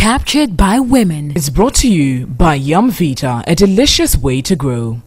Captured by Women is brought to you by Yum Vita, a delicious way to grow.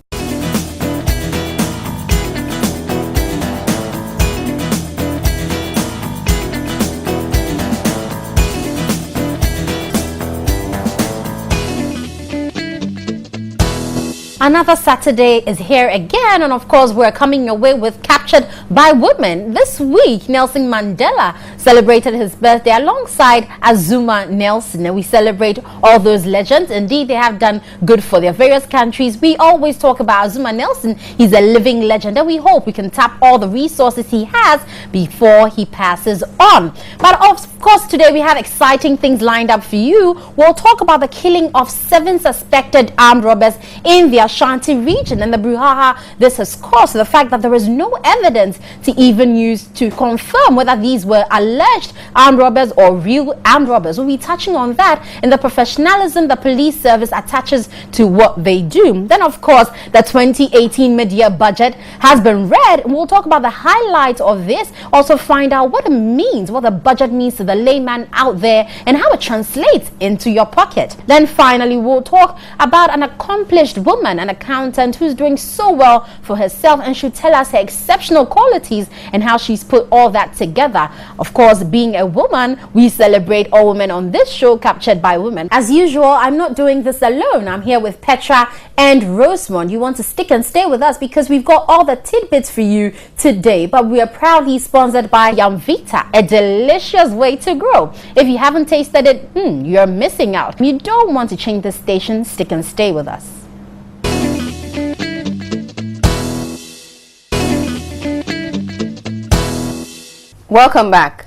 Another Saturday is here again, and of course we're coming your way with Captured by Women. This week, Nelson Mandela celebrated his birthday alongside Azumah Nelson, and we celebrate all those legends. Indeed, they have done good for their various countries. We always talk about Azumah Nelson. He's a living legend, and we hope we can tap all the resources he has before he passes on. But of course, today we have exciting things lined up for you. We'll talk about the killing of 7 suspected armed robbers in the Ashanti region and the brouhaha this has caused, the fact that there is no evidence to even use to confirm whether these were alleged armed robbers or real armed robbers. We'll be touching on that and the professionalism the police service attaches to what they do. Then of course the 2018 mid-year budget has been read, and we'll talk about the highlights of this, also find out what it means, what the budget means to the layman out there and how it translates into your pocket. Then finally we'll talk about an accomplished woman, an accountant who's doing so well for herself, and she'll tell us her exceptional qualities and how she's put all that together. Of course, being a woman, we celebrate all women on this show, Captured by Women. As usual, I'm not doing this alone. I'm here with Petra and Rosemond. You want to stick and stay with us because we've got all the tidbits for you today. But we are proudly sponsored by Yum Vita, a delicious way to grow. If you haven't tasted it, you're missing out. You don't want to change the station. Stick and stay with us. Welcome back.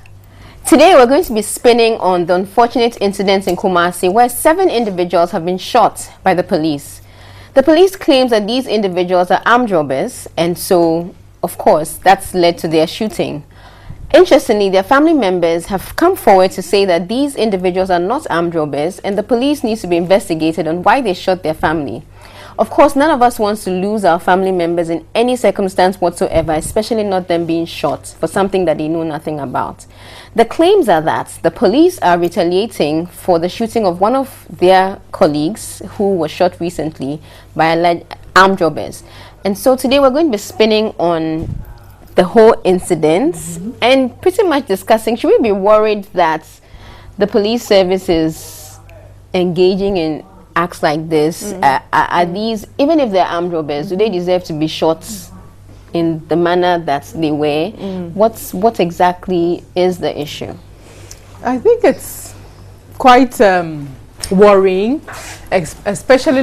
Today we're going to be spinning on the unfortunate incident in Kumasi where 7 individuals have been shot by the police. The police claims that these individuals are armed robbers, and so of course that's led to their shooting. Interestingly, their family members have come forward to say that these individuals are not armed robbers and the police needs to be investigated on why they shot their family. Of course, none of us wants to lose our family members in any circumstance whatsoever, especially not them being shot for something that they know nothing about. The claims are that the police are retaliating for the shooting of one of their colleagues who was shot recently by alleged armed robbers. And so today we're going to be spinning on the whole incident and pretty much discussing, should we be worried that the police service is engaging in acts like this? Are these, even if they're armed robbers, do they deserve to be shot in the manner that they were? What exactly is the issue? I think it's quite worrying, especially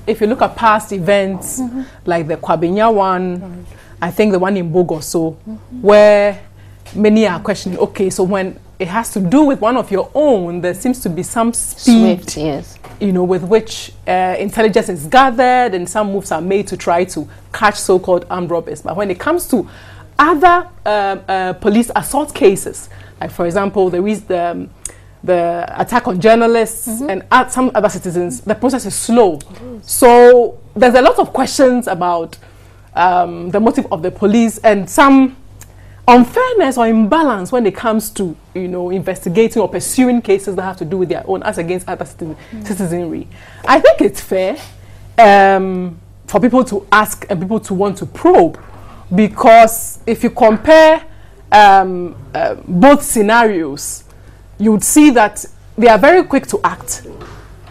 if you look at past events like the Kwabinya one, I think the one in Bogoso, where many are questioning, okay, so when it has to do with one of your own, there seems to be some speed, Swift, yes, with which intelligence is gathered and some moves are made to try to catch so-called armed robbers. But when it comes to other police assault cases, like for example, there is the attack on journalists and some other citizens, the process is slow. So there's a lot of questions about the motive of the police and some unfairness or imbalance when it comes to investigating or pursuing cases that have to do with their own as against other citizenry. I think it's fair for people to ask and people to want to probe, because if you compare both scenarios, you would see that they are very quick to act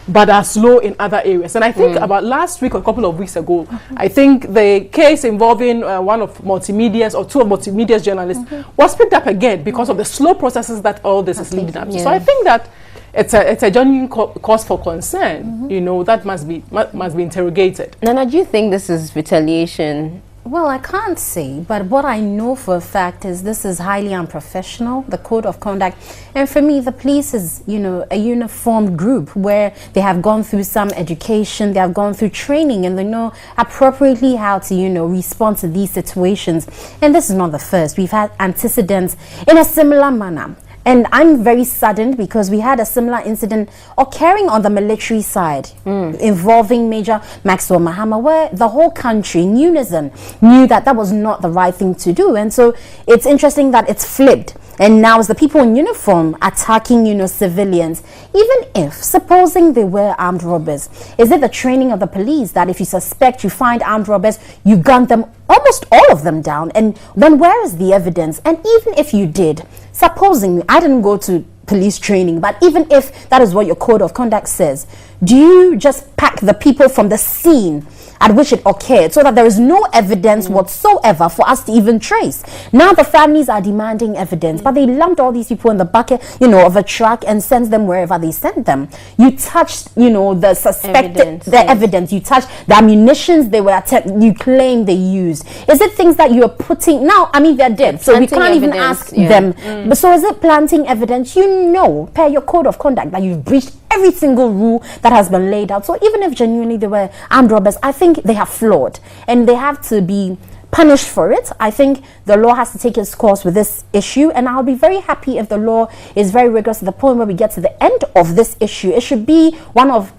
but are slow in other areas. And I think about last week or a couple of weeks ago, I think the case involving one of multimedia's or 2 of multimedia's journalists was picked up again because of the slow processes that all this is leading up to. So I think that it's a genuine cause for concern, that must be interrogated. Nana, do you think this is retaliation? Well, I can't say, but what I know for a fact is this is highly unprofessional, the code of conduct. And for me, the police is, a uniformed group where they have gone through some education, they have gone through training, and they know appropriately how to, respond to these situations. And this is not the first. We've had antecedents in a similar manner. And I'm very saddened because we had a similar incident occurring on the military side involving Major Maxwell Mahama, where the whole country in unison knew that that was not the right thing to do. And so it's interesting that it's flipped. And now it's the people in uniform attacking, civilians. Even if, supposing they were armed robbers, is it the training of the police that if you suspect, you find armed robbers, you gun them, almost all of them down? And then where is the evidence? And even if you did, supposing, I didn't go to police training, but even if that is what your code of conduct says, do you just pack the people from the scene at which it occurred so that there is no evidence whatsoever for us to even trace? Now the families are demanding evidence, but they lumped all these people in the bucket, of a truck and sent them wherever they sent them. You touched, the suspected, evidence. You touched the ammunitions they were you claim they used. Is it things that you are putting now? I mean, they're dead, so we can't even ask them. But so is it planting evidence? Per your code of conduct, that you've breached every single rule that has been laid out. So even if genuinely they were armed robbers, I think they have flawed and they have to be punished for it. I think the law has to take its course with this issue, and I'll be very happy if the law is very rigorous to the point where we get to the end of this issue. It should be one of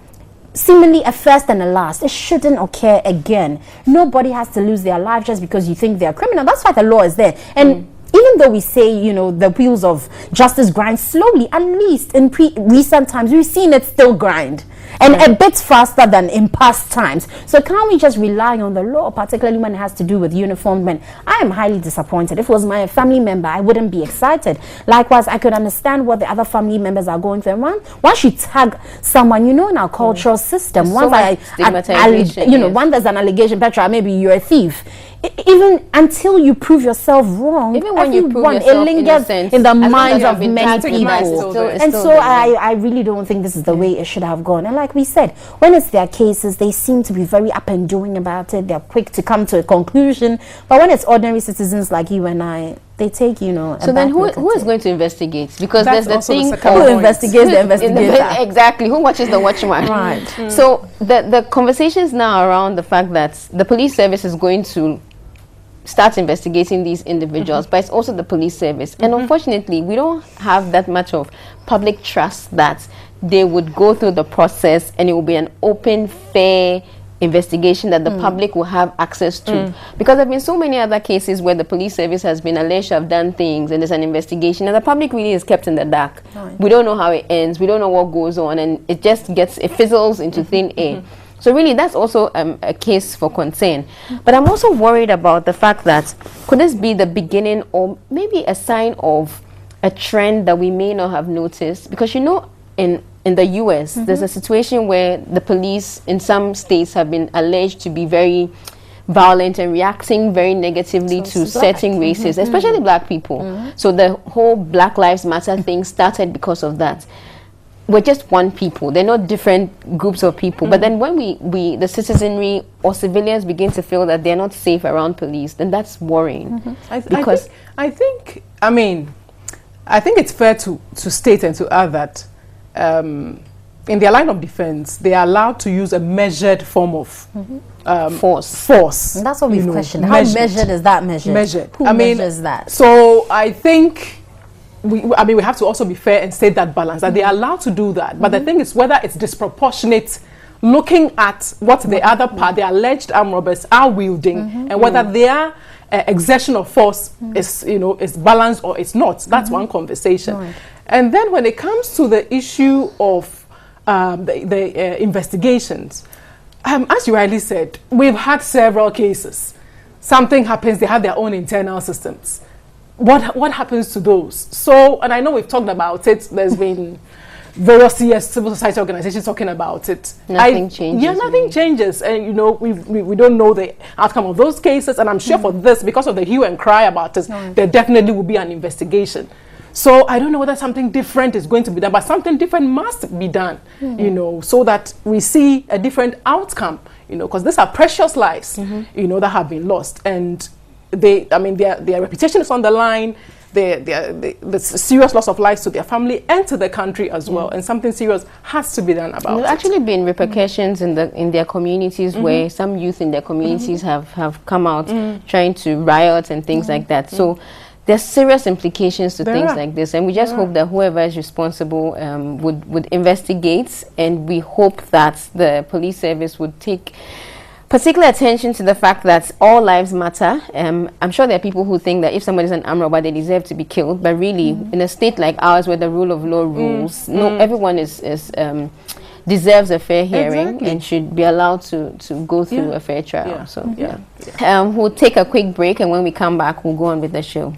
seemingly a first and a last. It shouldn't occur again. Nobody has to lose their life just because you think they're criminal. That's why the law is there. And even though we say, the wheels of justice grind slowly, at least in recent times, we've seen it still grind. And a bit faster than in past times. So can't we just rely on the law, particularly when it has to do with uniformed men? I am highly disappointed. If it was my family member, I wouldn't be excited. Likewise, I could understand what the other family members are going through. Once you tag someone, in our cultural system, once when there's an allegation, Petra, maybe you're a thief. Even until you prove yourself wrong, even when you prove yourself it lingers in the minds of many people. And so I really don't think this is the way it should have gone. And like we said, when it's their cases, they seem to be very up and doing about it. They're quick to come to a conclusion. But when it's ordinary citizens like you and I, they take, So then who is going to investigate? Because there's the thing who investigates the investigator. Exactly. Who watches the watchman? Right. So the conversations now around the fact that the police service is going to start investigating these individuals, but it's also the police service. And unfortunately, we don't have that much of public trust that they would go through the process and it will be an open, fair investigation that the public will have access to. Because there have been so many other cases where the police service has been alleged to have done things and there's an investigation and the public really is kept in the dark. We don't know how it ends, we don't know what goes on, and it just it fizzles into thin air. So really, that's also a case for concern. But I'm also worried about the fact that could this be the beginning or maybe a sign of a trend that we may not have noticed? Because in the US, there's a situation where the police in some states have been alleged to be very violent and reacting very negatively to certain races, especially black people. So the whole Black Lives Matter thing started because of that. We're just one people. They're not different groups of people. But then when we the citizenry or civilians begin to feel that they're not safe around police, then that's worrying. I think it's fair to state and to add that in their line of defense, they are allowed to use a measured form of force. And that's what we've questioned. How measured is that measured? Measured. Who measures that? So I think we have to also be fair and state that balance, that they are allowed to do that. But the thing is whether it's disproportionate looking at what the other part, the alleged armed robbers, are wielding, and whether their exertion of force is balanced or it's not. That's one conversation. Right. And then when it comes to the issue of the investigations, as you rightly said, we've had several cases. Something happens, they have their own internal systems. What happens to those? So, and I know we've talked about it, there's been various civil society organizations talking about it. Nothing changes. Yeah, nothing changes. And, we don't know the outcome of those cases. And I'm sure for this, because of the hue and cry about it, there definitely will be an investigation. So I don't know whether something different is going to be done, but something different must be done, so that we see a different outcome, because these are precious lives, that have been lost. And their reputation is on the line. The serious loss of lives to their family and to the country as well, and something serious has to be done about it. There's actually been repercussions in their communities where some youth in their communities have come out trying to riot and things like that. So there's serious implications to things like this, and we just hope that whoever is responsible would investigate, and we hope that the police service would take particular attention to the fact that all lives matter. I'm sure there are people who think that if somebody's an armed robber, they deserve to be killed. But really, in a state like ours, where the rule of law rules, no, everyone deserves a fair hearing and should be allowed to go through a fair trial. So we'll take a quick break, and when we come back, we'll go on with the show.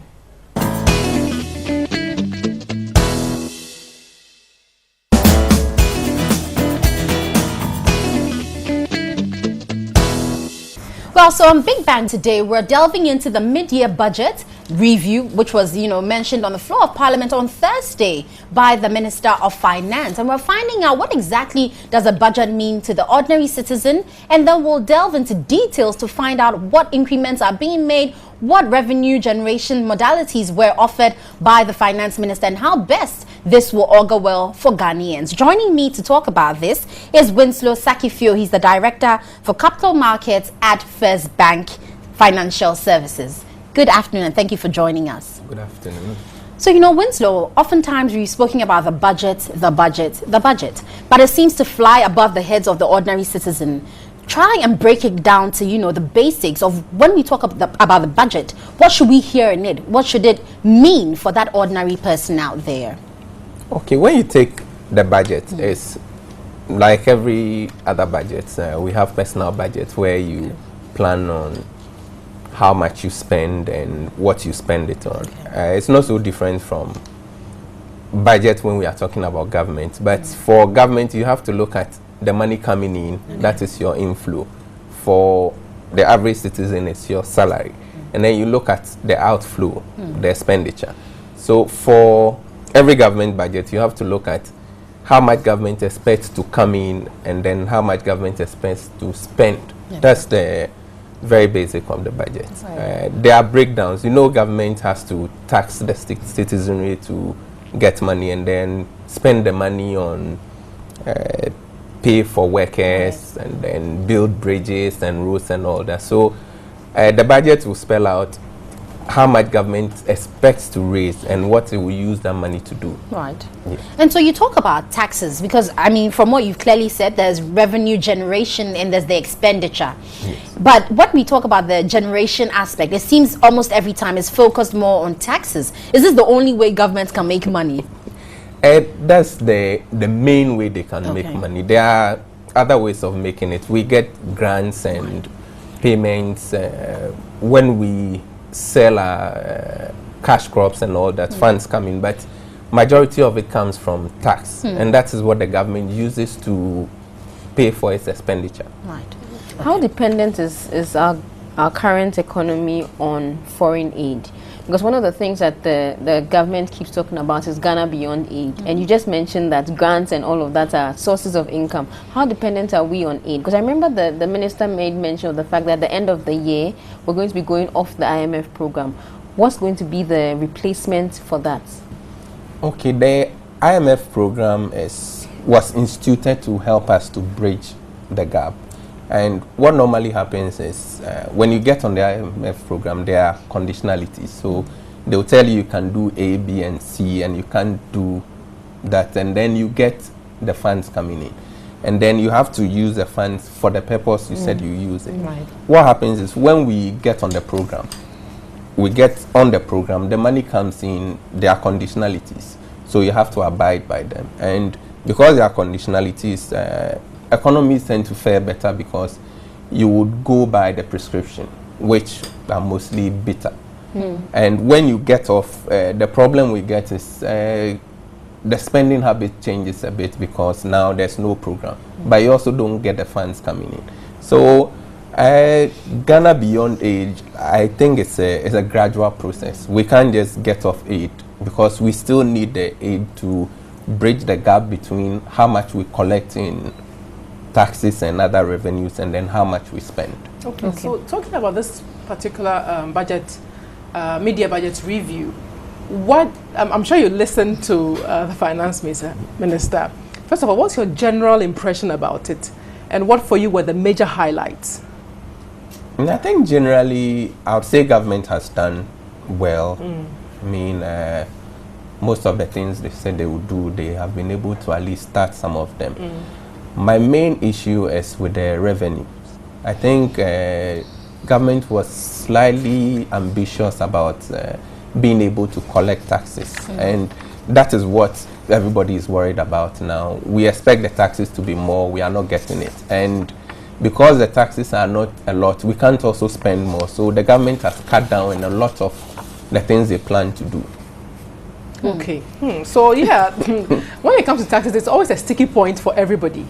Well, so on Big Bang today, we're delving into the mid-year budget review, which was, mentioned on the floor of Parliament on Thursday by the Minister of Finance. And we're finding out what exactly does a budget mean to the ordinary citizen. And then we'll delve into details to find out what increments are being made, what revenue generation modalities were offered by the Finance Minister, and how best this will augur well for Ghanaians. Joining me to talk about this is Winslow Sakifio. He's the Director for Capital Markets at First Bank Financial Services. Good afternoon, and thank you for joining us. Good afternoon. So, Winslow, oftentimes we've spoken about the budget, but it seems to fly above the heads of the ordinary citizen. Try and break it down to, the basics of when we talk about the budget. What should we hear in it? What should it mean for that ordinary person out there? Okay, when you take the budget, it's like every other budget. We have personal budgets where you plan on how much you spend and what you spend it on. It's not so different from budget when we are talking about government. But for government, you have to look at the money coming in. That is your inflow. For the average citizen, it's your salary. And then you look at the outflow, the expenditure. So for every government budget, you have to look at how much government expects to come in and then how much government expects to spend. That's the very basic of the budget. There are breakdowns. Government has to tax the citizenry to get money and then spend the money on pay for workers and then build bridges and roads and all that. So the budget will spell out how much government expects to raise and what it will use that money to do. Right. Yeah. And so you talk about taxes because, from what you've clearly said, there's revenue generation and there's the expenditure. Yes. But when we talk about the generation aspect, it seems almost every time it's focused more on taxes. Is this the only way governments can make money? That's the main way they can make money. There are other ways of making it. We get grants and payments when we sell our cash crops and all that, funds come in, but majority of it comes from tax, and that is what the government uses to pay for its expenditure. Right. How dependent is our current economy on foreign aid? Because one of the things that the government keeps talking about is Ghana Beyond Aid. And you just mentioned that grants and all of that are sources of income. How dependent are we on aid? Because I remember the minister made mention of the fact that at the end of the year, we're going to be going off the IMF program. What's going to be the replacement for that? Okay, the IMF program was instituted to help us to bridge the gap. And what normally happens is when you get on the IMF program, there are conditionalities. So they'll tell you can do A, B, and C, and you can't do that. And then you get the funds coming in. And then you have to use the funds for the purpose you said you use it. Right. What happens is when we get on the program, the money comes in, there are conditionalities. So you have to abide by them. And because there are conditionalities, economies tend to fare better because you would go by the prescription, which are mostly bitter. And when you get off, the problem we get is the spending habit changes a bit because now there's no program, but you also don't get the funds coming in. So Ghana Beyond Aid, I think it's a gradual process. We can't just get off aid because we still need the aid to bridge the gap between how much we collect in taxes and other revenues and then how much we spend. Okay. So talking about this particular budget, mid-year budget review, what I'm sure you listened to the finance minister. First of all, what's your general impression about it, and what for you were the major highlights? I think generally I would say government has done well. Most of the things they said they would do, they have been able to at least start some of them. My main issue is with the revenues. I think government was slightly ambitious about being able to collect taxes, and that is what everybody is worried about now. We expect the taxes to be more, we are not getting it, and because the taxes are not a lot, we can't also spend more. So the government has cut down on a lot of the things they plan to do. Okay. So yeah, when it comes to taxes, it's always a sticky point for everybody.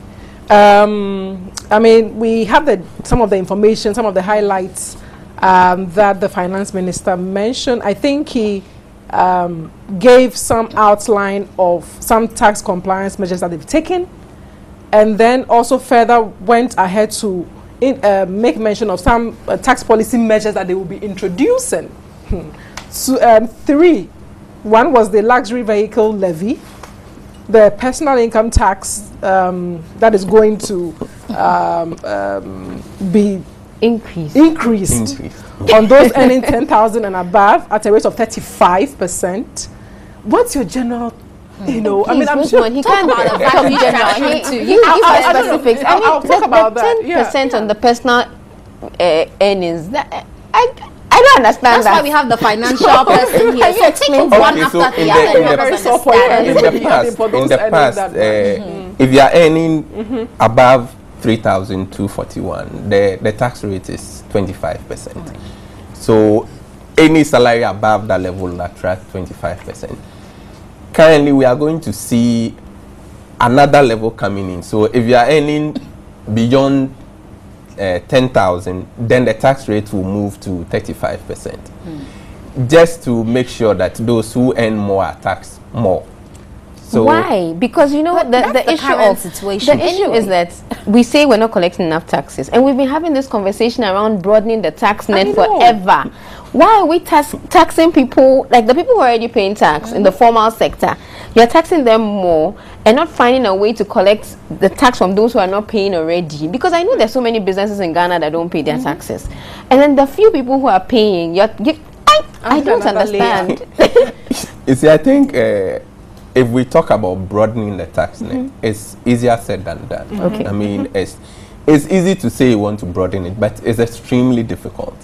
I mean, we have some of the information, some of the highlights that the finance minister mentioned. I think he gave some outline of some tax compliance measures that they've taken, and then also further went ahead to make mention of some tax policy measures that they will be introducing. So, three. One was the luxury vehicle levy, the personal income tax that is going to be increased on those earning 10,000 and above at a rate of 35%. What's your general, you know, I mean, I'm sure he can't talk general. You give us specifics. I'll talk about that. 10% on the personal earnings. I don't understand That's why we have the financial person here. So take it one after the other. In the past, if you are earning above 3,241, the tax rate is 25%. So any salary above that level will attract 25%. Currently, we are going to see another level coming in. So if you are earning beyond 10,000, then the tax rate will move to 35%. Just to make sure that those who earn more are taxed more. So why? Because you know the issue is that we say we're not collecting enough taxes, and we've been having this conversation around broadening the tax net forever. Why are we taxing people, like the people who are already paying tax in the formal sector? You're taxing them more and not finding a way to collect the tax from those who are not paying already. Because I know there's so many businesses in Ghana that don't pay their taxes, and then the few people who are paying, I don't understand. You see, I think if we talk about broadening the tax net, it's easier said than done. Okay. I mean, it's easy to say you want to broaden it, but it's extremely difficult,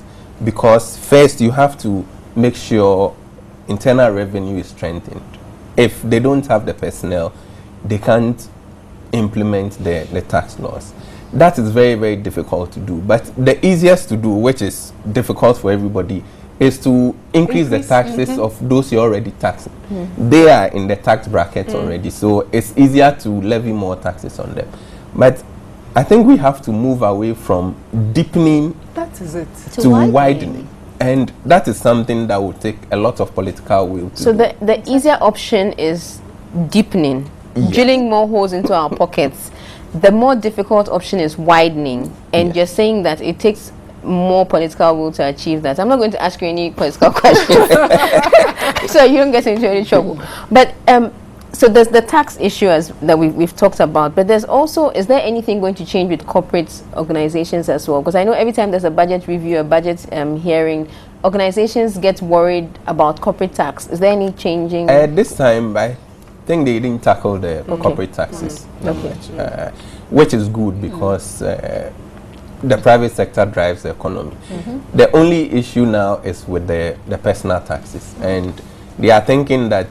because first you have to make sure internal revenue is strengthened. If they don't have the personnel, they can't implement the tax laws. That is very, very difficult to do. But the easiest to do, which is difficult for everybody, is to increase the taxes of those you're already taxing. They are in the tax bracket already, so it's easier to levy more taxes on them. But I think we have to move away from deepening to widening. And that is something that will take a lot of political will to So do. the easier option is deepening, drilling more holes into our pockets. The more difficult option is widening. And you're saying that it takes more political will to achieve that. I'm not going to ask you any political questions so you don't get into any trouble. But so there's the tax issue that we've talked about, but there's also, is there anything going to change with corporate organizations as well? Because I know every time there's a budget review, a budget hearing, organizations get worried about corporate tax. Is there any changing? This time, I think they didn't tackle the corporate taxes that much, which is good, because the private sector drives the economy. The only issue now is with the personal taxes, and they are thinking that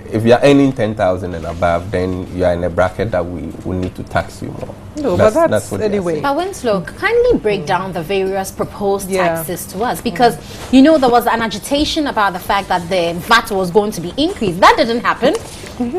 if you are earning 10,000 and above, then you are in a bracket that we will need to tax you more. No, but that's what anyway. But Winslow, kindly break down the various proposed taxes to us, because you know there was an agitation about the fact that the VAT was going to be increased. That didn't happen.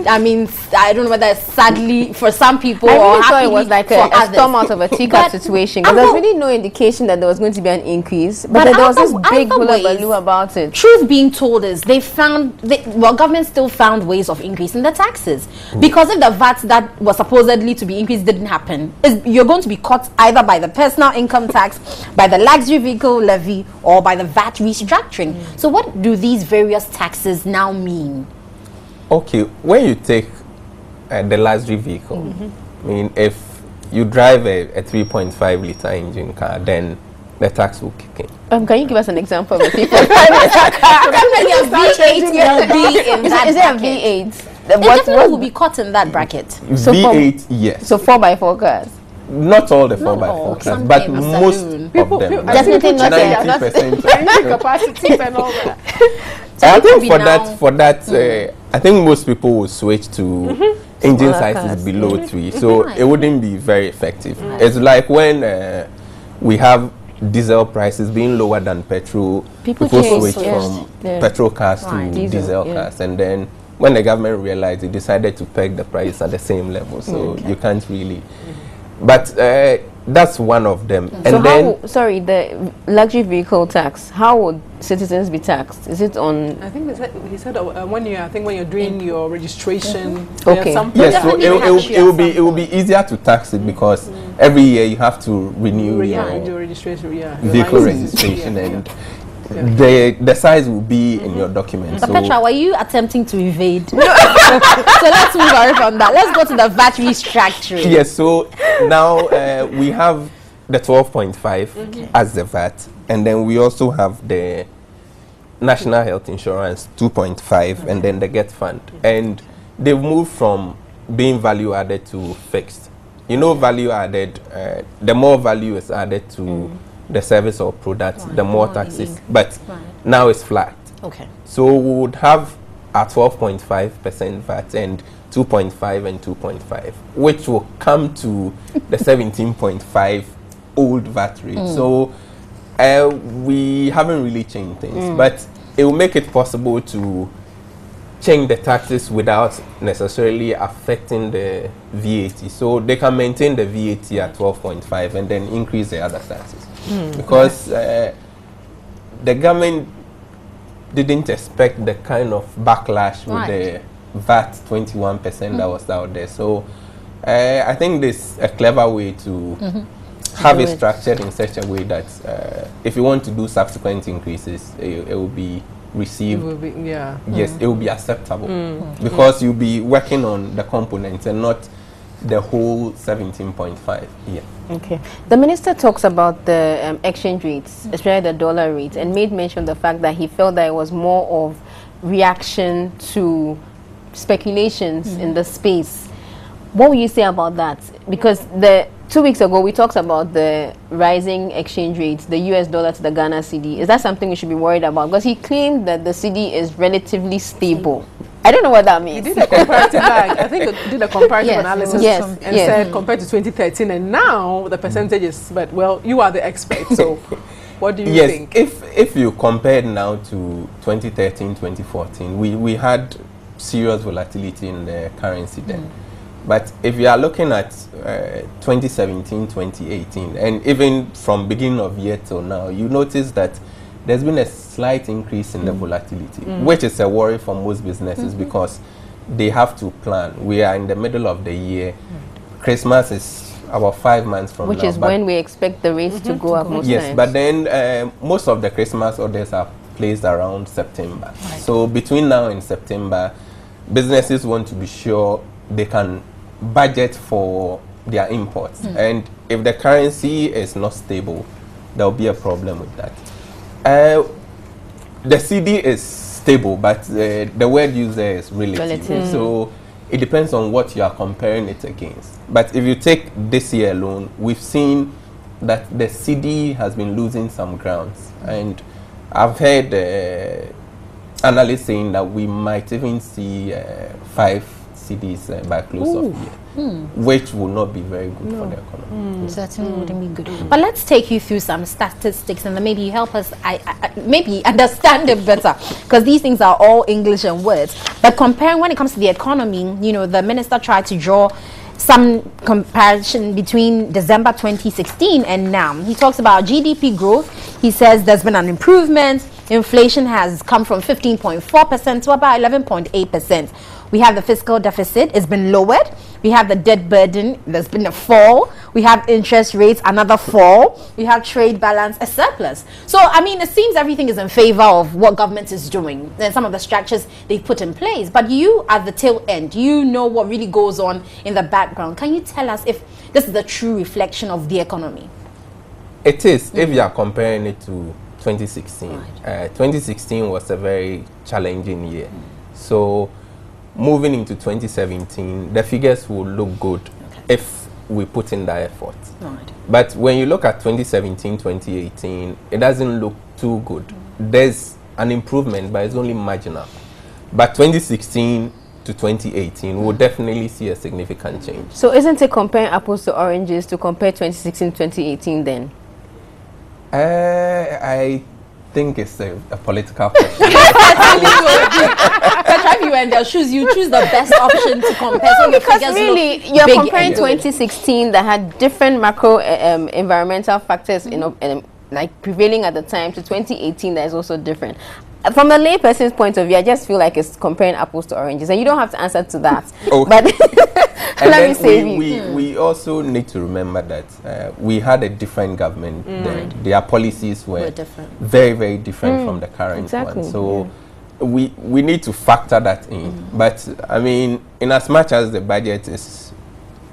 I mean, I don't know whether it's sadly for some people I or really thought it was like a others. storm out of a teacup situation. Because there's really no indication that there was going to be an increase, but there was this big hullabaloo about it. Truth being told is government still found ways of increasing the taxes, because if the VAT that was supposedly to be increased didn't happen, you're going to be caught either by the personal income tax, by the luxury vehicle levy, or by the VAT restructuring. So what do these various taxes now mean? Okay, when you take the luxury vehicle, I mean, if you drive a 3.5 liter engine car, then the tax will kick in. Can you give us an example of a 3.5 liter car? Is there a V8? It definitely will be caught in that bracket. V8, yes. So 4x4 cars. Not all the Not 4x4 all, class, some but came as most saloon. of People, them. Definitely not 90%. Training capacities and all that. I think be for now- that, I think most people will switch to engine Smaller sizes cars. below 3, so Right. it wouldn't be very effective. It's like when we have diesel prices being lower than petrol, People people change, switch yes. from Yeah. petrol cars Right. to Diesel, diesel yeah. cars, and then when the government realized, they decided to peg the price at the same level, so you can't really. But that's one of them. So And then sorry, the luxury vehicle tax, how would citizens be taxed? Is it on... I think he said when you're doing your registration, Okay. some yes, so definitely catch you it will be easier to tax it because every year you have to renew your your registration, your vehicle license. registration, Yeah, and yeah. the size will be in your document. But So Petra, were you attempting to evade? So let's move on from that. Let's go to the VAT restructuring. yes, so now we have the 12.5 as the VAT, and then we also have the National Health Insurance 2.5, and then the Get Fund, and they've moved from being value added to fixed. You know, value added, the more value is added to the service or product, the more taxes, but now it's flat. Okay. So we would have a 12.5% VAT and 2.5 and 2.5, which will come to the 17.5 old VAT rate. So we haven't really changed things, but it will make it possible to change the taxes without necessarily affecting the VAT. So they can maintain the VAT at 12.5 and then increase the other taxes. Because the government didn't expect the kind of backlash with the VAT 21% that was out there. So I think this is a clever way to have it structured in such a way that if you want to do subsequent increases, it will be received. It will be, yeah. Yes, it will be acceptable because you'll be working on the components and not the whole 17.5. Yeah. Okay. The minister talks about the exchange rates, especially the dollar rate, and made mention of the fact that he felt that it was more of reaction to speculations in the space. What will you say about that? Because 2 weeks ago we talked about the rising exchange rates, the US dollar to the Ghana cedi. Is that something we should be worried about? Because he claimed that the cedi is relatively stable. I don't know what that He means. did a comparative, I think he did a comparative Yes. analysis Yes. and said compared to 2013 and now the percentage is, but well, you are the expert, so what do you Yes, think? if you compare now to 2013, 2014, we had serious volatility in the currency then. But if you are looking at 2017, 2018, and even from beginning of year till now, you notice that there's been a slight increase in the volatility, which is a worry for most businesses because they have to plan. We are in the middle of the year. Christmas is about 5 months from now. Which is when we expect the rates to go up most Yes, times. but then most of the Christmas orders are placed around September. So between now and September, businesses want to be sure they can budget for their imports. And if the currency is not stable, there will be a problem with that. The CD is stable, but the word used there is relative. So it depends on what you are comparing it against. But if you take this year alone, we've seen that the CD has been losing some grounds. And I've heard analysts saying that we might even see 5 CDs by close of year, which will not be very good for the economy. Certainly wouldn't be good. But let's take you through some statistics and then maybe help us maybe understand it better, because these things are all English and words. But comparing when it comes to the economy, you know, the minister tried to draw some comparison between December 2016 and now. He talks about GDP growth. He says there's been an improvement. Inflation has come from 15.4% to about 11.8%. We have the fiscal deficit, it's been lowered. We have the debt burden, there's been a fall. We have interest rates, another fall. We have trade balance, a surplus. So, I mean, it seems everything is in favor of what government is doing and some of the structures they've put in place. But you, at the tail end, you know what really goes on in the background. Can you tell us if this is the true reflection of the economy? It is, if you are comparing it to 2016. 2016 was a very challenging year. So, moving into 2017, the figures will look good if we put in that effort. Right. But when you look at 2017, 2018, it doesn't look too good. There's an improvement, but it's only marginal. But 2016 to 2018, we'll definitely see a significant change. So isn't it comparing apples to oranges to compare 2016 2018 then? I think it's a political question. Petra, if you were in their shoes, you choose the best option to compare. So your Because figures really, look you're big comparing and good. 2016 that had different macro environmental factors, like prevailing at the time, to 2018 that is also different. From a layperson's point of view, I just feel like it's comparing apples to oranges, and you don't have to answer to that. Okay. But And let me then save you. we also need to remember that we had a different government then. Their policies were different. very, very different from the current exactly, one. So we need to factor that in. But I mean, in as much as the budget is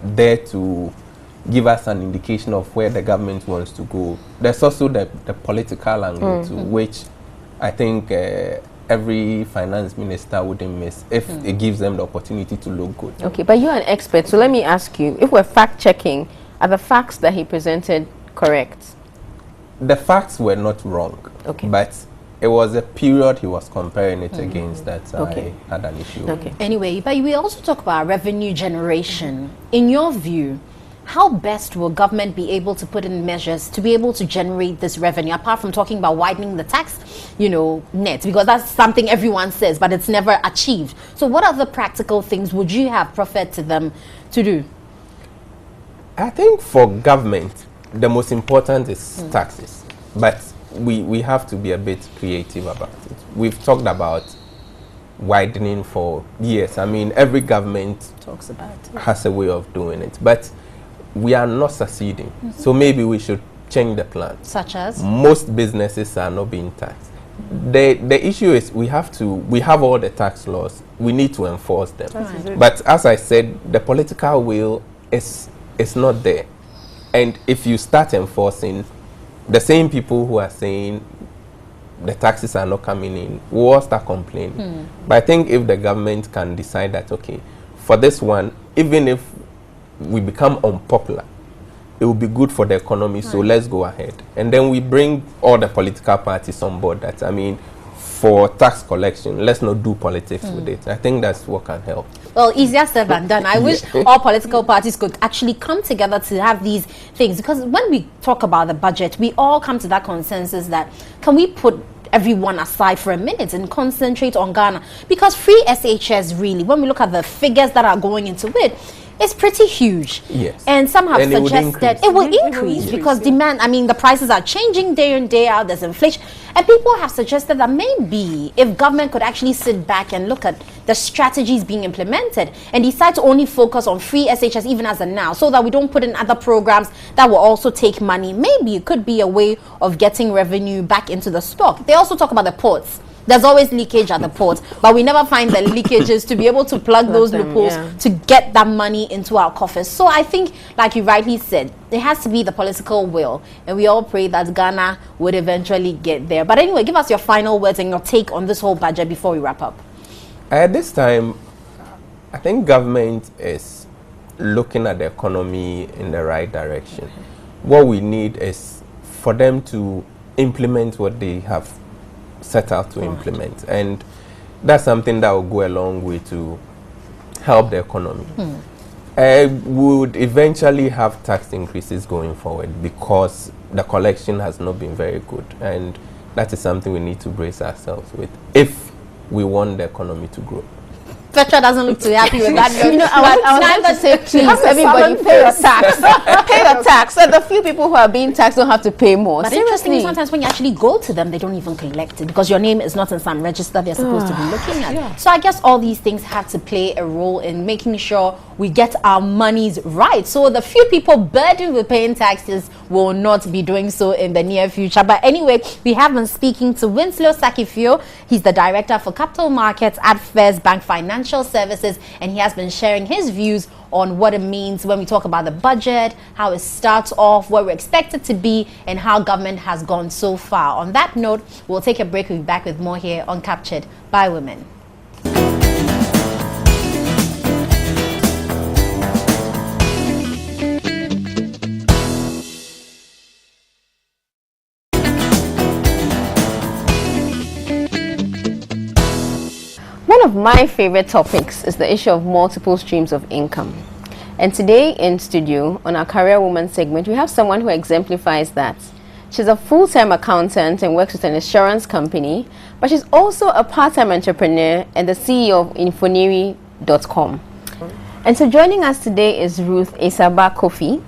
there to give us an indication of where the government wants to go, there's also the political angle too, which I think every finance minister wouldn't miss if it gives them the opportunity to look good. Okay, but you're an expert, so let me ask you, if we're fact-checking, are the facts that he presented correct? The facts were not wrong, Okay. but it was a period he was comparing it against that Okay. I had an issue. Okay. Anyway, but we also talk about revenue generation. In your view, how best will government be able to put in measures to be able to generate this revenue, apart from talking about widening the tax, net, because that's something everyone says, but it's never achieved. So what other practical things would you have proffered to them to do? I think for government, the most important is taxes, but we have to be a bit creative about it. We've talked about widening for years. I mean, every government Talks about it. has a way of doing it, but we are not succeeding. So maybe we should change the plan. Such as? Most businesses are not being taxed. The issue is we have all the tax laws. We need to enforce them. But as I said, the political will is not there. And if you start enforcing, the same people who are saying the taxes are not coming in will all start complaining. But I think if the government can decide that, okay, for this one, even if we become unpopular, it will be good for the economy, so let's go ahead. And then we bring all the political parties on board that, I mean, for tax collection, let's not do politics with it. I think that's what can help. Well, easier said than done. I wish all political parties could actually come together to have these things, because when we talk about the budget, we all come to that consensus that can we put everyone aside for a minute and concentrate on Ghana, because free SHS, really, when we look at the figures that are going into it, it's pretty huge. Yes. And some have And suggested it will increase because demand, I mean, the prices are changing day in, day out, there's inflation. And people have suggested that maybe if government could actually sit back and look at the strategies being implemented and decide to only focus on free SHS even as of now, so that we don't put in other programs that will also take money, maybe it could be a way of getting revenue back into the stock. They also talk about the ports. There's always leakage at the ports, but we never find the leakages to be able to plug those loopholes to get that money into our coffers. So I think, like you rightly said, it has to be the political will, and we all pray that Ghana would eventually get there. But anyway, give us your final words and your take on this whole budget before we wrap up. At this time, I think government is looking at the economy in the right direction. What we need is for them to implement what they have set out to implement, and that's something that will go a long way to help the economy. We would eventually have tax increases going forward because the collection has not been very good, and that is something we need to brace ourselves with if we want the economy to grow. Petra doesn't look too happy with that. I was going to say, please, everybody pay your tax. Pay your tax. So the few people who are being taxed don't have to pay more. But interestingly, sometimes when you actually go to them, they don't even collect it because your name is not in some register they're supposed to be looking at. So I guess all these things have to play a role in making sure we get our monies right. So the few people burdened with paying taxes will not be doing so in the near future. But anyway, we have been speaking to Winslow Sakifio. He's the director for capital markets at First Bank Financial Services, and he has been sharing his views on what it means when we talk about the budget, how it starts off, where we're expected to be, and how government has gone so far. On that note, we'll take a break. We'll be back with more here on Captured by Women. my favorite topics is the issue of multiple streams of income. And today in studio, on our Career Woman segment, we have someone who exemplifies that. She's a full-time accountant and works with an insurance company, but she's also a part-time entrepreneur and the CEO of Infoneri.com. And so joining us today is Ruth Esaba Kofi.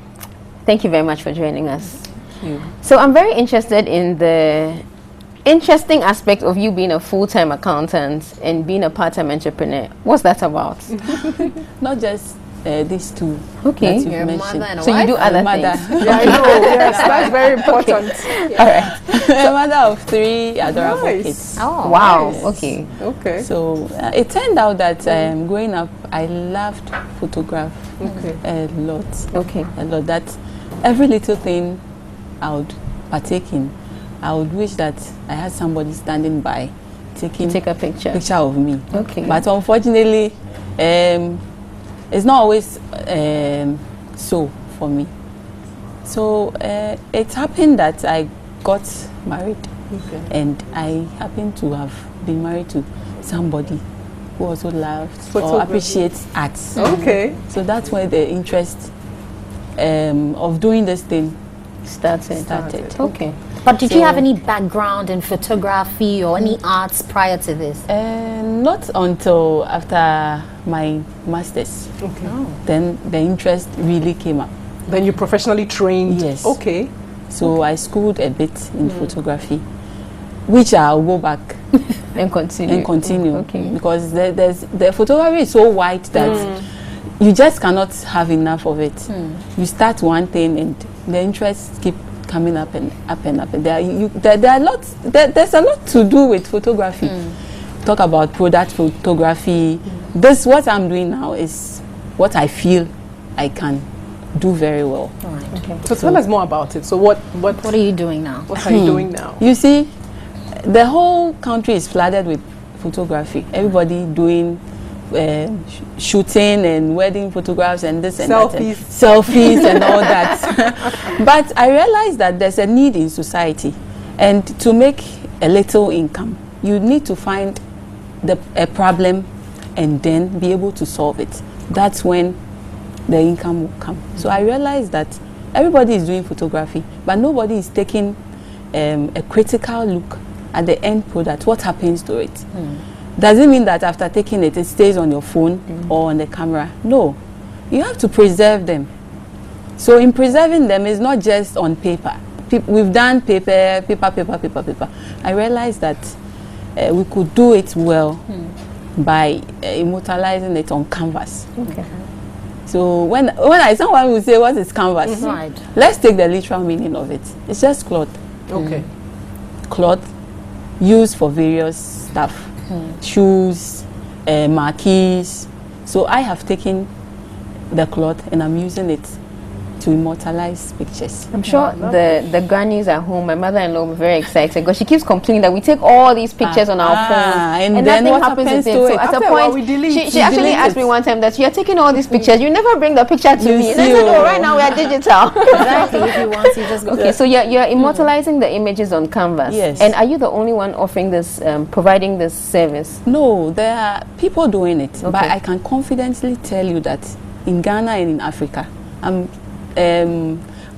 Thank you very much for joining us. Thank you. So I'm very interested in the interesting aspect of you being a full-time accountant and being a part-time entrepreneur. What's that about? Not just these two. Okay. That you've mentioned. So you do other things. Yeah, I know. Yes, that's very important. Okay. All right. I'm a mother of 3 adorable kids. Oh, wow. Nice. Okay. Okay. So it turned out that growing up, I loved photograph a lot. Okay. A lot. That every little thing I would partake in, I would wish that I had somebody standing by taking Take a picture. of me. Okay. But unfortunately, it's not always so for me. So it happened that I got married, and I happened to have been married to somebody who also loves or appreciates arts. Okay. So that's where the interest of doing this thing started. Okay. But did you have any background in photography or any arts prior to this? Not until after my master's. Okay. Then the interest really came up. Then you professionally trained. Yes. Okay. So I schooled a bit in photography, which I'll go back And continue. Okay. Because the photography is so wide that you just cannot have enough of it. You start one thing and the interests keep coming up and up and up. And there's a lot to do with photography. Talk about product photography. This, what I'm doing now, is what I feel I can do very well. All right. Okay. So tell us more about it. So what What are you doing now? are you doing now? You see, the whole country is flooded with photography. Everybody doing shooting and wedding photographs and this and that, and selfies and all that. But I realized that there's a need in society, and to make a little income, you need to find a problem and then be able to solve it. That's when the income will come. So I realized that everybody is doing photography, but nobody is taking a critical look at the end product. What happens to it? Does it mean that after taking it, it stays on your phone or on the camera? No. You have to preserve them. So in preserving them, it's not just on paper. We've done paper. I realized that we could do it well by immortalizing it on canvas. Okay. So when someone will say, what is canvas? Right. Let's take the literal meaning of it. It's just cloth. Okay. Cloth used for various stuff. Shoes, marquees. So I have taken the cloth and I'm using it to immortalize pictures. I'm sure the grannies at home, my mother-in-law, will be very excited because she keeps complaining that we take all these pictures on our phones and then nothing what happens with to it. it? So at After a a while, point, we delete. she actually delete asked it. me one time that you're taking all these pictures, you never bring the picture to You me. And I see, said, oh. right now we are digital. Exactly. If you want, you just go. Okay, so you're immortalizing the images on canvas. Yes. And are you the only one offering this, providing this service? No, there are people doing it, but Okay. I can confidently tell you that in Ghana and in Africa,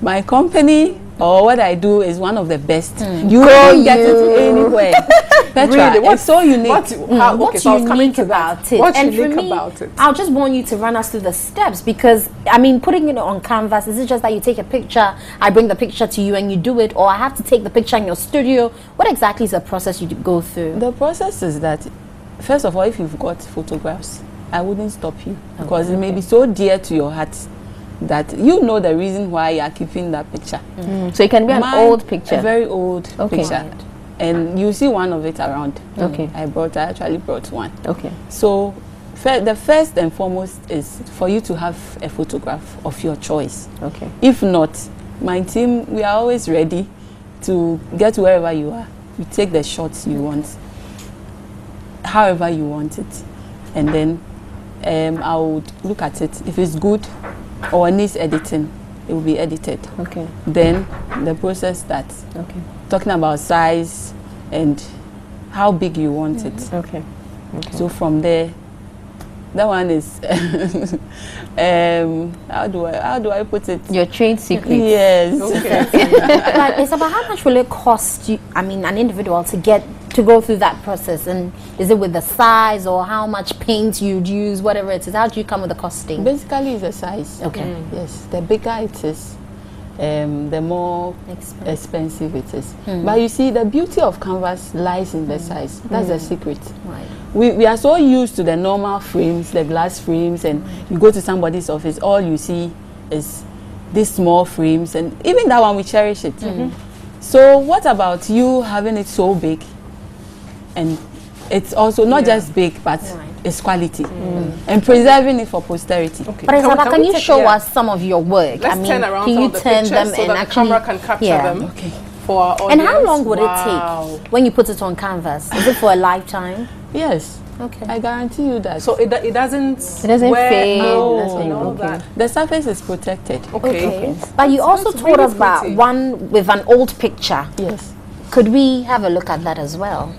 my company or what I do is one of the best. You won't get it anywhere. Petra, Really? it's so unique. What's so I was coming unique to that. about it? What's And for unique me, about it? I'll just want you to run us through the steps because, I mean, putting it on canvas, is it just that you take a picture, I bring the picture to you and you do it, or I have to take the picture in your studio? What exactly is the process you go through? The process is that, first of all, if you've got photographs, I wouldn't stop you because it may be so dear to your heart that you know the reason why you are keeping that picture. So it can be an old picture. A very old Okay. picture. Right. And you see one of it around. Okay. I actually brought one. Okay. So the first and foremost is for you to have a photograph of your choice. Okay. If not, my team, we are always ready to get wherever you are. You take the shots you want, however you want it. And then I would look at it. If it's good or needs editing, it will be edited. Okay. Then the process starts. Okay. Talking about size and how big you want it. Okay. So from there, that one is how do I put it? Your trade secrets. Yes. But it's about how much will it cost you, I mean, an individual to go through that process, and is it with the size or how much paint you'd use, whatever it is? How do you come with the costing? Basically, it's the size. Okay. Yes, the bigger it is, the more expensive it is. But you see, the beauty of canvas lies in the size. That's the secret. Right. We are so used to the normal frames, the glass frames, and you go to somebody's office, all you see is these small frames, and even that one, we cherish it. So what about you having it so big, and it's also not just big, but it's quality, and preserving it for posterity. Okay. But Isabella, can you show us some of your work? Let's turn around can you turn them so and that actually the camera can capture them? Okay. For our audience. And how long would it take when you put it on canvas? Is it for a lifetime? Yes. Okay. I guarantee you that. So it doesn't fade. that. The surface is protected. Okay. But you also It's told really us about pretty. one with an old picture. Yes. Could we have a look at that as well?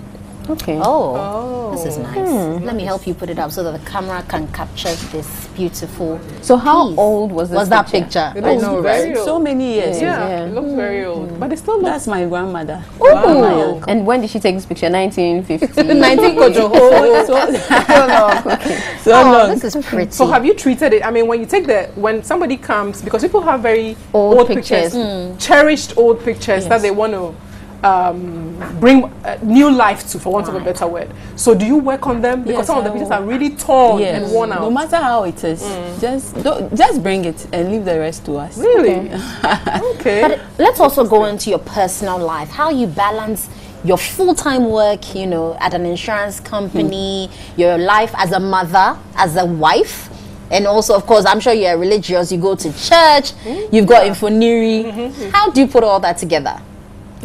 Okay. Oh, this is nice. Let me help you put it up so that the camera can capture this beautiful So how piece. old was this that picture? picture? It looks very old. So many years. Yeah, it looks very old, but it still looks. That's my grandmother. Ooh. And when did she take this picture? 1950. 19 Kojo. So Oh, long. this is pretty. So have you treated it? I mean, when somebody comes, because people have very Old pictures, pictures. cherished old pictures that they want to bring new life to, for want of a better word. So do you work on them? Because Yes, some of the I pictures will. are really torn Yes. and worn out. No matter how it is, just bring it and leave the rest to us. Really? Okay. But let's also go into your personal life. How you balance your full-time work, you know, at an insurance company, your life as a mother, as a wife, and also, of course, I'm sure you're religious. You go to church. You've got Infoniri. How do you put all that together?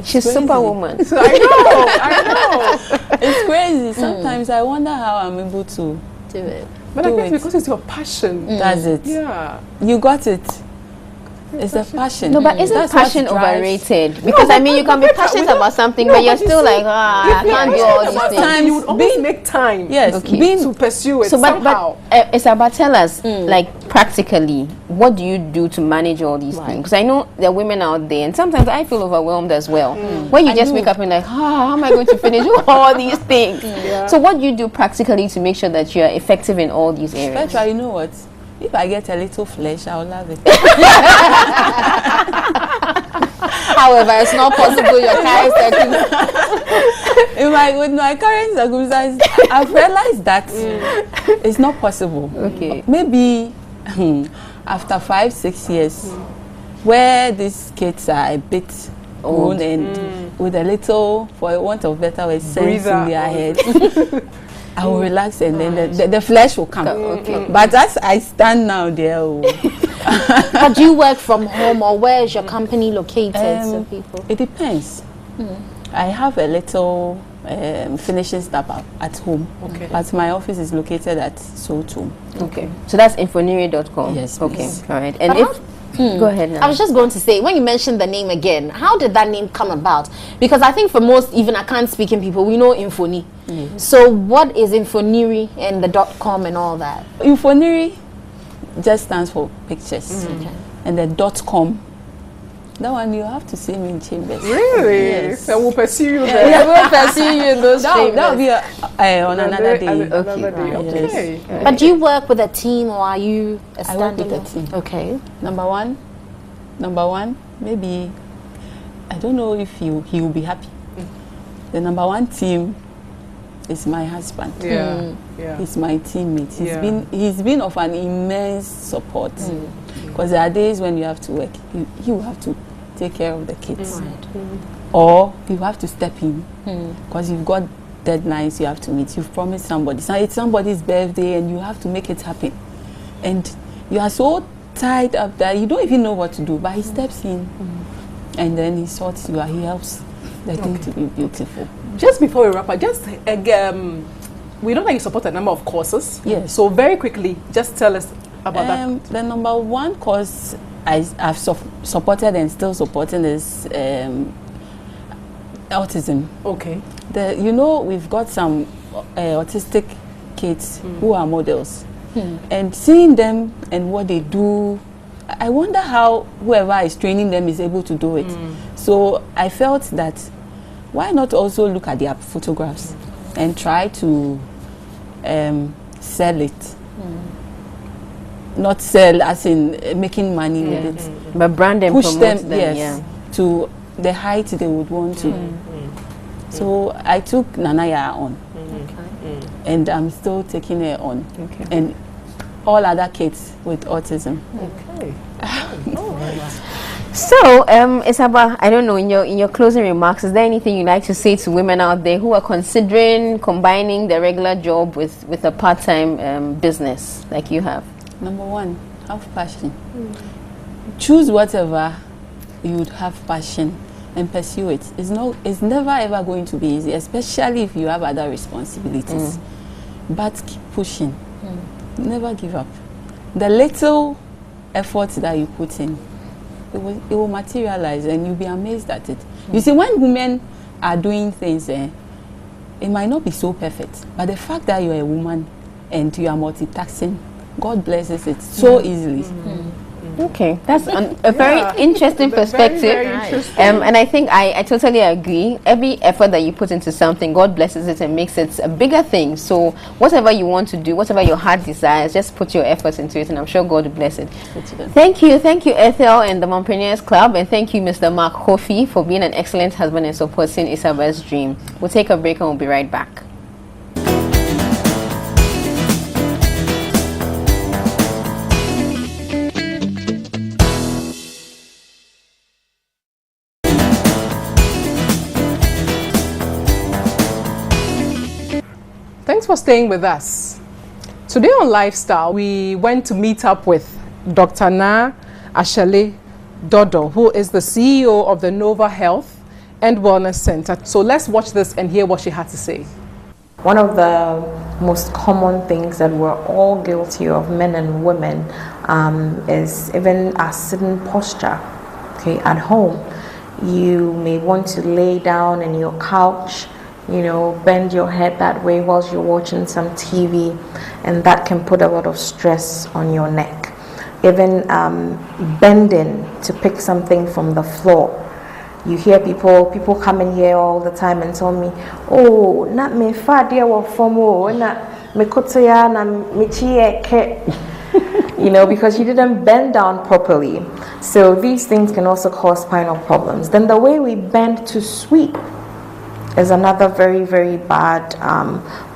She's crazy. superwoman. I know. It's crazy. Sometimes I wonder how I'm able to Do it. But I Do guess it. because it's your passion. Does it? Yeah. You got it. It's a passion. No, but isn't That's what passion drives- overrated? Because I mean, you can be passionate about something, but you're still like, I can't do all these things. Sometimes You would always being- make time. Yes, Okay. being To pursue it So, somehow. Isabel, tell us, like, practically, what do you do to manage all these things? Because I know there are women out there, and sometimes I feel overwhelmed as well. When you just wake up and like, how am I going to finish all these things? So what do you do practically to make sure that you're effective in all these areas? Petra, you know what? If I get a little flesh, I'll love it. However, it's not possible. Your character. With my current circumstances, I've realized that it's not possible. Okay. Maybe after 5-6 years, where these kids are a bit old and with a little, for want of better word, sense in their head, I will relax and then the flesh will come. Okay. But as I stand now there, But do you work from home, or where is your company located? So people. it depends. I have a little finishing staff at home, but my office is located at Soto. Okay. So that's infoniri.com. Yes, Okay. please. All right. And But if go ahead now. I was just going to say, when you mentioned the name again, how did that name come about? Because I think for most, even Akan-speaking people, we know Infoni. So what is Infoniri and the .com and all that? Infoniri just stands for pictures, and the .com. That one you have to see me in chambers. Really? Yes. So we'll pursue you there. Yeah, we'll pursue you in those That will chambers. be on another day. Another day. Yes. Okay. But do you work with a team, or are you a I work with a standalone? team. Okay. Number one, maybe I don't know if he will be happy. The number one team is my husband. Yeah. Yeah. He's my teammate. Yeah. He's been of an immense support. Because there are days when you have to work. He will have to take care of the kids, or you have to step in because you've got deadlines you have to meet. You've promised somebody. So it's somebody's birthday, and you have to make it happen. And you are so tied up that you don't even know what to do. But he steps in, and then he sorts you out. He helps the thing to be beautiful. Just before we wrap up, just we know that you support a number of courses. Yes. So very quickly, just tell us about that. The number one course I've supported and still supporting is autism. Okay. We've got some autistic kids who are models. And seeing them and what they do, I wonder how whoever is training them is able to do it. So I felt that why not also look at their photographs and try to sell it. Not sell as in making money with it. But brand and push promote them, yes, to the height they would want to. So I took Nanaya on. And I'm still taking her on. And all other kids with autism. So, Isabel, I don't know, in your closing remarks, is there anything you'd like to say to women out there who are considering combining their regular job with a part-time business like you have? Number one, have passion. Choose whatever you would have passion and pursue it. It's never ever going to be easy, especially if you have other responsibilities. But keep pushing. Never give up. The little effort that you put in, it will materialize, and you'll be amazed at it. You see, when women are doing things, it might not be so perfect, but the fact that you're a woman and you are multitasking, God blesses it so easily. Okay, that's a very interesting perspective. Very interesting. And I think I totally agree. Every effort that you put into something, God blesses it and makes it a bigger thing. So whatever you want to do, whatever your heart desires, just put your efforts into it, and I'm sure God will bless it. Thank you, Ethel and the Mompreneurs Club, and thank you, Mr. Mark Hofi, for being an excellent husband and supporting Isabel's dream. We'll take a break and we'll be right back. Thanks for staying with us. Today on Lifestyle, we went to meet up with Dr. Na Ashale Dodo, who is the CEO of the Nova Health and Wellness Center. So let's watch this and hear what she had to say. One of the most common things that we're all guilty of, men and women, is even our sitting posture. Okay, at home, you may want to lay down in your couch, bend your head that way whilst you're watching some TV, and that can put a lot of stress on your neck. Even bending to pick something from the floor. You hear people come in here all the time and tell me, oh, not me fadia wa fomo, not me kotaya na me chieke. Because you didn't bend down properly. So these things can also cause spinal problems. Then the way we bend to sweep is another very, very bad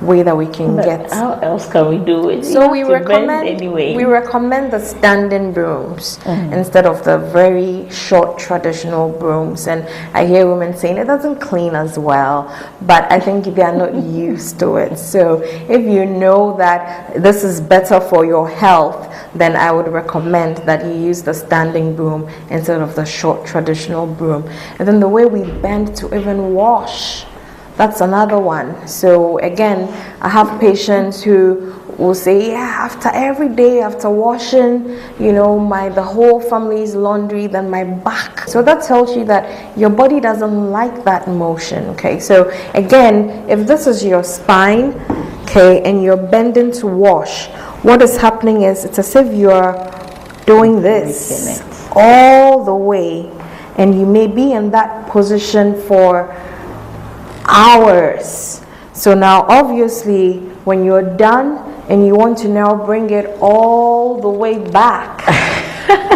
way that we can get. How else can we do it? So we recommend the standing brooms instead of the very short traditional brooms. And I hear women saying it doesn't clean as well, but I think they are not used to it. So if you know that this is better for your health, then I would recommend that you use the standing broom instead of the short traditional broom. And then the way we bend to even wash, that's another one. So again, I have patients who will say, after every day, after washing, the whole family's laundry, then my back. So that tells you that your body doesn't like that motion, okay? So again, if this is your spine, okay, and you're bending to wash, what is happening is it's as if you're doing this all the way, and you may be in that position for hours. So now obviously when you're done and you want to now bring it all the way back,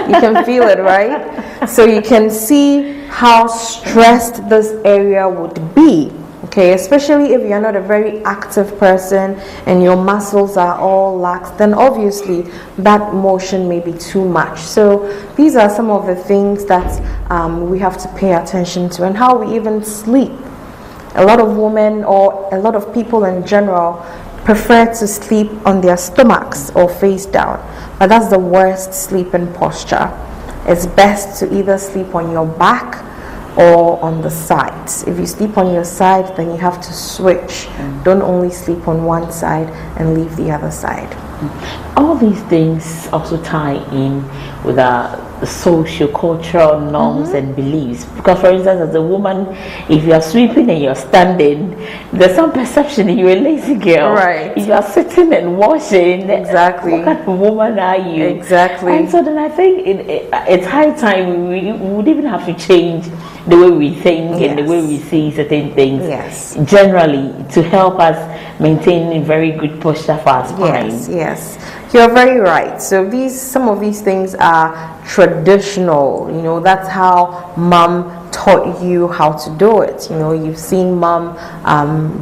you can feel it, right? So you can see how stressed this area would be, okay? Especially if you're not a very active person and your muscles are all lax, then obviously that motion may be too much. So these are some of the things that we have to pay attention to, and how we even sleep. A lot of women, or a lot of people in general, prefer to sleep on their stomachs or face down, but that's the worst sleeping posture. It's best to either sleep on your back or on the sides. If you sleep on your side, then you have to switch. Don't only sleep on one side and leave the other side. All these things also tie in with our socio-cultural norms and beliefs. Because for instance, as a woman, if you are sweeping and you're standing, there's some perception that you're a lazy girl. Right. If you are sitting and washing, exactly, what kind of woman are you? Exactly. And so then I think it's high time we would even have to change the way we think and the way we see certain things. Yes. Generally, to help us maintain a very good posture for our spine. Yes. You're very right. So some of these things are traditional. You know, that's how mom taught you how to do it. You know, you've seen mom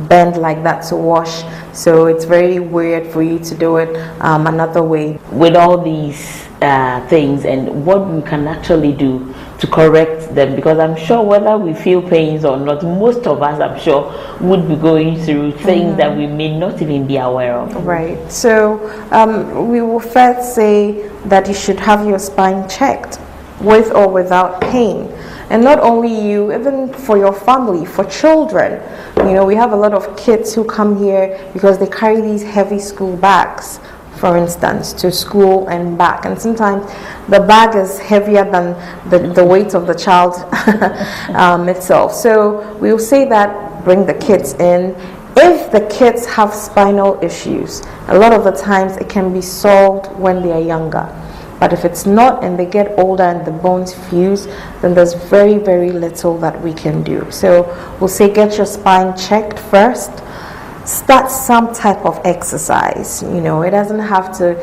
bend like that to wash. So it's very weird for you to do it another way. With all these things and what we can actually do to correct them, because I'm sure whether we feel pains or not, most of us, I'm sure, would be going through things that we may not even be aware of. Right. So we will first say that you should have your spine checked with or without pain. And not only you, even for your family, for children. You know, we have a lot of kids who come here because they carry these heavy school bags, for instance, to school and back, and sometimes the bag is heavier than the weight of the child itself. So we'll say that bring the kids in. If the kids have spinal issues, a lot of the times it can be solved when they are younger. But if it's not and they get older and the bones fuse, then there's very, very little that we can do. So we'll say get your spine checked first. Start some type of exercise. You know, it doesn't have to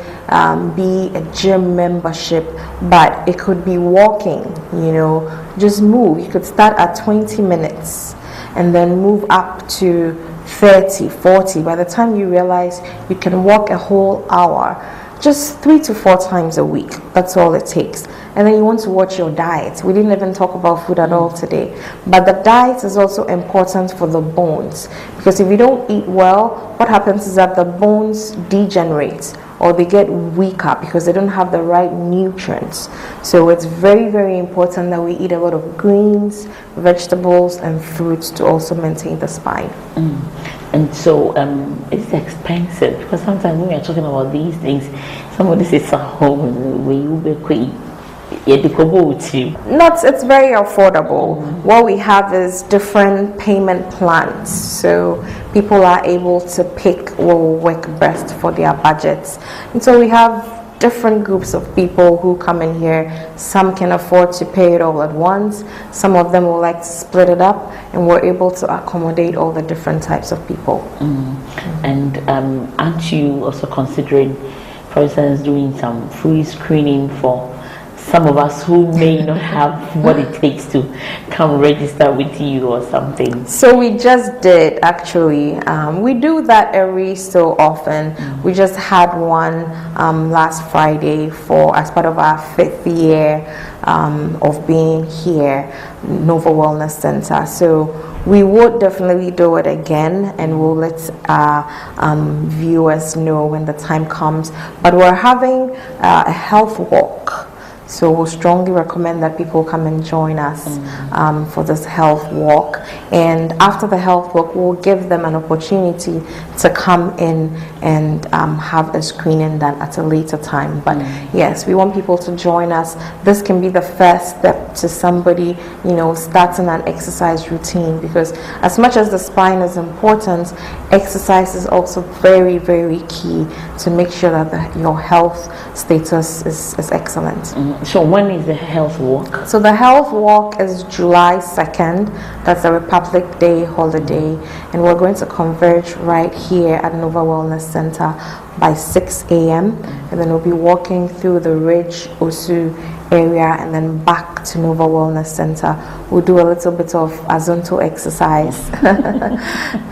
be a gym membership, but it could be walking. You know, just move. You could start at 20 minutes and then move up to 30, 40. By the time you realize you can walk a whole hour, just 3 to 4 times a week. That's all it takes. And then you want to watch your diet. We didn't even talk about food at all today. But the diet is also important for the bones. Because if you don't eat well, what happens is that the bones degenerate or they get weaker because they don't have the right nutrients. So it's very, very important that we eat a lot of greens, vegetables, and fruits to also maintain the spine. And so it's expensive, because sometimes when we are talking about these things, somebody says, "Oh, will you be quick?" It's very affordable. What we have is different payment plans, so people are able to pick what will work best for their budgets. And so we have different groups of people who come in here. Some can afford to pay it all at once. Some of them will like to split it up, and we're able to accommodate all the different types of people. And aren't you also considering, for instance, doing some free screening for some of us who may not have what it takes to come register with you or something? So we just did, actually. We do that every so often. We just had one last Friday as part of our 5th year of being here, Nova Wellness Center. So we would definitely do it again, and we'll let viewers know when the time comes. But we're having a health walk. So we'll strongly recommend that people come and join us for this health walk. And after the health walk, we'll give them an opportunity to come in and have a screening done at a later time. But yes, we want people to join us. This can be the first step to somebody, you know, starting an exercise routine, because as much as the spine is important, exercise is also very, very key to make sure that your health status is excellent. So when is the health walk? So the health walk is July 2nd. That's a Republic Day holiday, and we're going to converge right here at Nova Wellness Center by 6 a.m. and then we'll be walking through the Ridge Osu area and then back to Nova Wellness Center. We'll do a little bit of azonto exercise.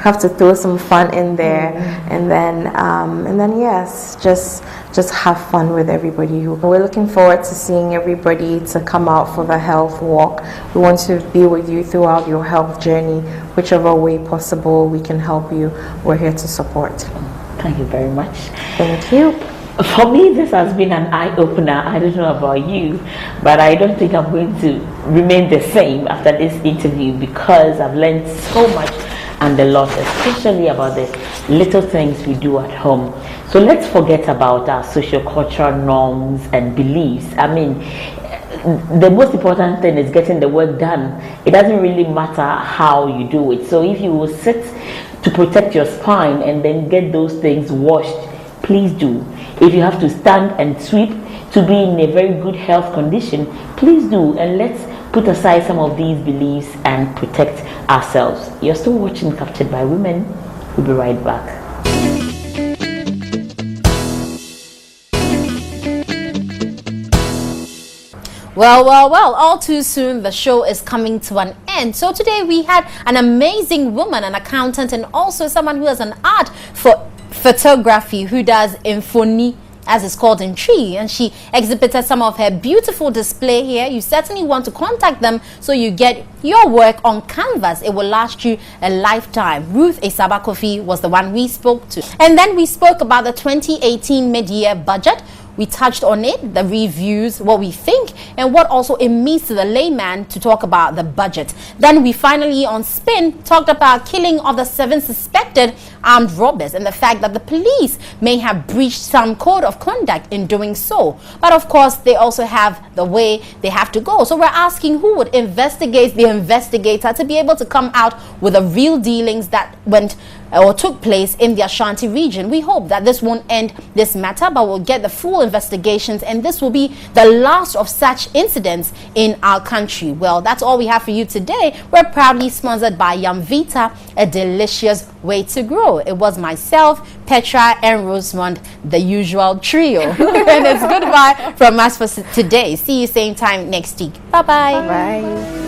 Have to throw some fun in there, and then yes, just have fun with everybody. We're looking forward to seeing everybody to come out for the health walk. We want to be with you throughout your health journey, whichever way possible we can help you. We're here to support. Thank you very much. Thank you. For me, this has been an eye-opener. I don't know about you, but I don't think I'm going to remain the same after this interview, because I've learned so much and a lot, especially about the little things we do at home. So let's forget about our social cultural norms and beliefs. I mean, the most important thing is getting the work done. It doesn't really matter how you do it. So if you will sit to protect your spine and then get those things washed, please do. If you have to stand and sweep to be in a very good health condition, please do. And let's put aside some of these beliefs and protect ourselves. You're still watching Captured by Women. We'll be right back. Well, all too soon the show is coming to an end. So today we had an amazing woman, an accountant, and also someone who has an art for photography, who does infoni, as it's called in Tree, and she exhibited some of her beautiful display here. You certainly want to contact them so you get your work on canvas. It will last you a lifetime. Ruth Esaba Kofi was the one we spoke to. And then we spoke about the 2018 mid-year budget. We touched on it, the reviews, what we think, and what also it means to the layman to talk about the budget. Then we finally, on Spin, talked about killing of the 7 suspected armed robbers and the fact that the police may have breached some code of conduct in doing so. But of course, they also have the way they have to go. So we're asking who would investigate the investigator to be able to come out with the real dealings that went or took place in the Ashanti region. We hope that this won't end this matter, but we'll get the full investigations, and this will be the last of such incidents in our country. Well, that's all we have for you today. We're proudly sponsored by Yumvita, a delicious way to grow. It was myself, Petra, and Rosemond, the usual trio. And it's goodbye from us for today. See you same time next week. Bye-bye. Bye.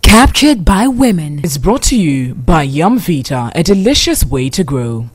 Captured by Women is brought to you by Yumvita, a delicious way to grow.